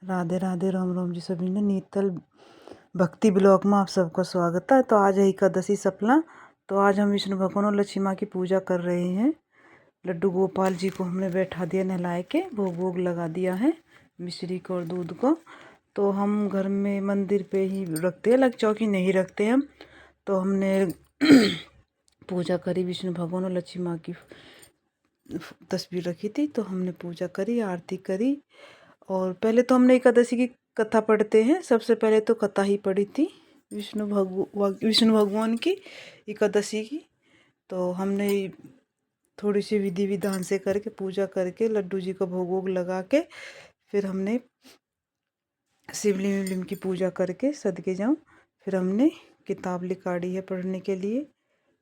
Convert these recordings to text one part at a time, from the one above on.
राधे राधे, राम राम जी सभी ने। नीतल भक्ति ब्लॉग में आप सबका स्वागत है। तो आज है एकादशी सपना। तो आज हम विष्णु भगवान और लक्ष्मी माँ की पूजा कर रहे हैं। लड्डू गोपाल जी को हमने बैठा दिया नहलाए के, भोग भोग लगा दिया है मिश्री को और दूध को। तो हम घर में मंदिर पे ही रखते हैं, अलग चौकी नहीं रखते हम। तो हमने पूजा करी, विष्णु भगवान और लक्ष्मी माँ की तस्वीर रखी थी तो हमने पूजा करी, आरती करी। और पहले तो हमने एकादशी की कथा पढ़ते हैं। सबसे पहले तो कथा ही पढ़ी थी विष्णु भगवान की एकादशी की। तो हमने थोड़ी सी विधि विधान से करके पूजा करके लड्डू जी को भोग वोग लगा के फिर हमने शिवलिंग विवलिंग की पूजा करके सदके जाऊँ। फिर हमने किताब निकाली है पढ़ने के लिए।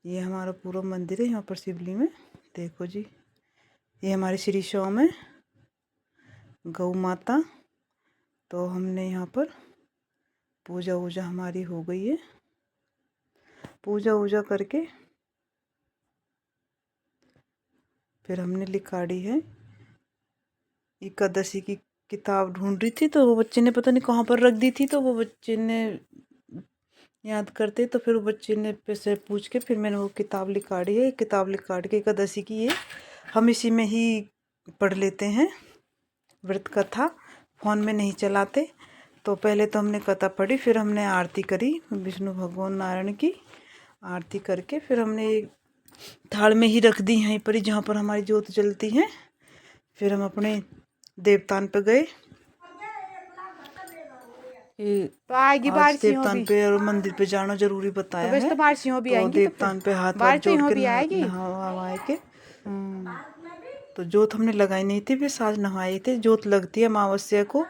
ये हमारा पूरा मंदिर है। यहाँ पर शिवलिंग में देखो जी, ये हमारी श्री श्याम है, गौ माता। तो हमने यहाँ पर पूजा वूजा हमारी हो गई है। पूजा वूजा करके फिर हमने लिखाड़ी है एकादशी की किताब ढूंढ रही थी। तो वो बच्चे ने पता नहीं कहाँ पर रख दी थी। तो वो बच्चे ने याद करते तो फिर वो बच्चे ने से पूछ के फिर मैंने वो किताब लिखाड़ी है। किताब लिखाड़ के एकादशी की ये हम इसी में ही पढ़ लेते हैं। व्रत कथा फ़ोन में नहीं चलाते। तो पहले तो हमने कथा पढ़ी, फिर हमने आरती करी विष्णु भगवान नारायण की। आरती करके फिर हमने एक थाल में ही रख दी यहीं पर ही जहाँ पर हमारी ज्योत जलती है। फिर हम अपने देवतान पे गए। तो आएगी आज बारिश देवतान पे और मंदिर पे जाना जरूरी बताया है। तो बारिश भी तो आएंगी। देवतान पे हाथ वाथ जोड़ के नहा के तो जोत हमने लगाई नहीं थी। फिर साज नहाए थे। जोत लगती है अमावस्या को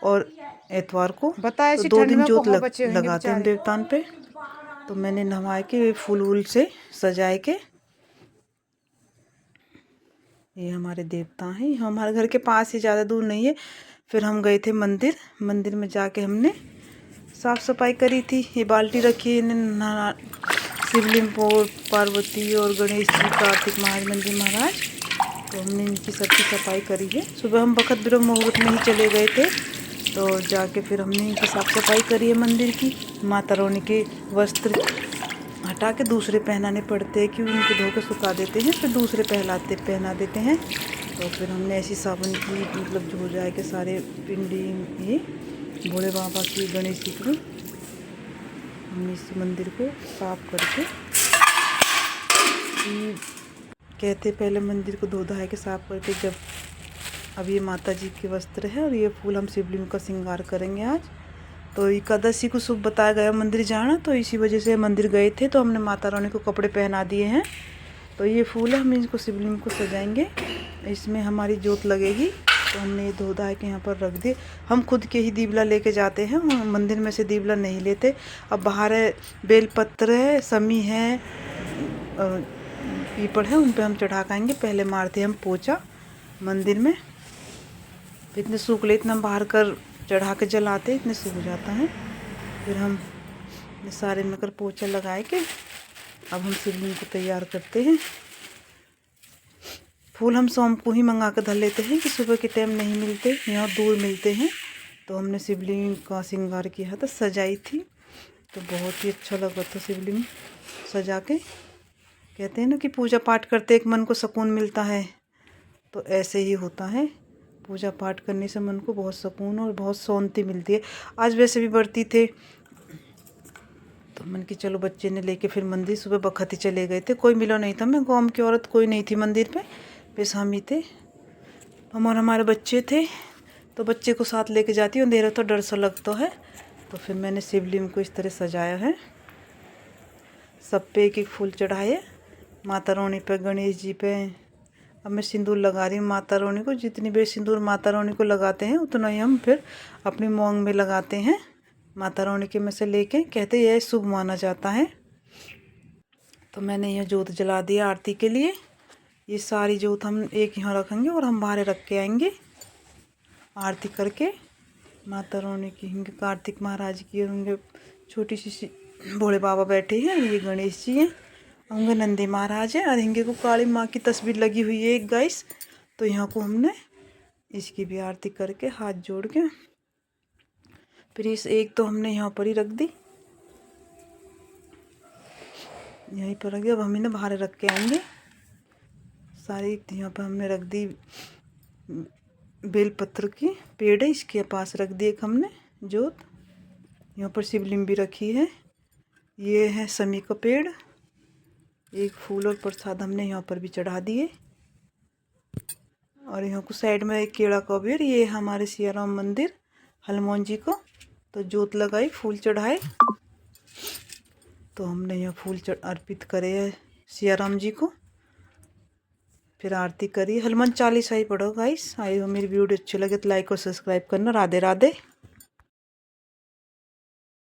और एतवार को। बताया तो सी 2 ठंड दिन में जोत कहाँ बचे होंगे लगाते हैं हम बेचारे। देवतान पे। तो मैंने नहाए के फूल वूल से सजाए के, ये हमारे देवता हैं। हमारे घर के पास ही, ज़्यादा दूर नहीं है। फिर हम गए थे मंदिर। मंदिर में जाके हमने साफ़ सफाई करी थी। ये बाल्टी रखी है शिवलिंग पार्वती और गणेश जी, कार्तिक महाराज, नंदी महाराज। तो हमने इनकी सबकी सफाई करी है। सुबह हम बखत ब्रह्म मुहूर्त में ही चले गए थे। तो जाके फिर हमने इनकी साफ़ सफाई करी है मंदिर की। माता रानी के वस्त्र हटा के दूसरे पहनाने पड़ते हैं कि उनको धो के सुखा देते हैं, फिर दूसरे पहना देते हैं। तो फिर हमने ऐसी साबुन की मतलब जो हो जाए कि सारे पिंडी ये भोले बाबा की, गणेश जी की, हमने इस मंदिर को साफ करके कहते पहले मंदिर को धो धाए के साफ करके। जब अब ये माता जी के वस्त्र है और ये फूल हम शिवलिंग का श्रृंगार करेंगे आज। तो एकादशी को शुभ बताया गया मंदिर जाना, तो इसी वजह से मंदिर गए थे। तो हमने माता रानी को कपड़े पहना दिए हैं। तो ये फूल है, हम इसको शिवलिंग को सजाएंगे, इसमें हमारी जोत लगेगी। तो हमने ये धो धा के यहाँ पर रख दिए। हम खुद के ही दीवला लेके जाते हैं, मंदिर में से दीवला नहीं लेते। अब बाहर है बेलपत्र है, समी है, पीपल है, उन पे हम चढ़ा खाएंगे। पहले मारते हम पोछा मंदिर में। इतने सूख ले, इतना बाहर कर चढ़ा के जलाते, इतने सूख जाता है। फिर हम सारे मिलकर पोछा लगाए के अब हम शिवलिंग को तैयार करते हैं। फूल हम शाम को ही मंगा कर धर लेते हैं कि सुबह के टाइम नहीं मिलते, यहाँ दूर मिलते हैं। तो हमने शिवलिंग का श्रृंगार किया था, सजाई थी। तो बहुत ही अच्छा लगा था शिवलिंग सजा के। कहते हैं ना कि पूजा पाठ करते एक मन को सुकून मिलता है। तो ऐसे ही होता है, पूजा पाठ करने से मन को बहुत सुकून और बहुत शांति मिलती है। आज वैसे भी बढ़ती थे तो मन की चलो बच्चे ने लेके फिर मंदिर सुबह बखत ही चले गए थे। कोई मिला नहीं था, मैं गाँव की औरत कोई नहीं थी मंदिर पे, बस हम ही थे। हमारे बच्चे थे। तो बच्चे को साथ लेके जाती हूँ, अंधेरा तो डर सा लगता है। तो फिर मैंने शिवलिंग को इस तरह सजाया है। सब पे एक एक फूल चढ़ाए, माता रानी पे, गणेश जी पे। अब मैं सिंदूर लगा रही हूँ माता रानी को। जितनी बेर सिंदूर माता रानी को लगाते हैं उतना ही हम फिर अपनी मोंग में लगाते हैं। माता रानी के में से लेके कहते यह शुभ माना जाता है। तो मैंने यह जोत जला दिया आरती के लिए। ये सारी जोत हम एक यहाँ रखेंगे और हम बाहर रख के आएंगे आरती करके। माता रानी की हिंगे, कार्तिक महाराज की, और उनके छोटी सी भोले बाबा बैठे हैं, ये गणेश जी हैं, उनके नंदी महाराज है, और हिंगे को काली माँ की तस्वीर लगी हुई है एक गाइस। तो यहाँ को हमने इसकी भी आरती करके हाथ जोड़ के फिर इस एक तो हमने यहाँ पर ही रख दी, यहीं पर रख दिया। अब हम इन्हें बाहर रख के आएंगे सारी। यहाँ पर हमने रख दी बेलपत्र की पेड़ है, इसके पास रख दी एक हमने जोत। यहाँ पर शिवलिंग भी रखी है। ये है समी का पेड़। एक फूल और प्रसाद हमने यहाँ पर भी चढ़ा दिए। और यहाँ को साइड में एक केला का पेड़। ये हमारे सियाराम मंदिर हनुमान जी को। तो जोत लगाई, फूल चढ़ाए। तो हमने यहाँ फूल अर्पित करे सियाराम जी को। फिर आरती करी। हनुमान चालीसा ही पढ़ो गाइस। आई हो मेरी वीडियो अच्छी लगे तो लाइक और सब्सक्राइब करना। राधे राधे।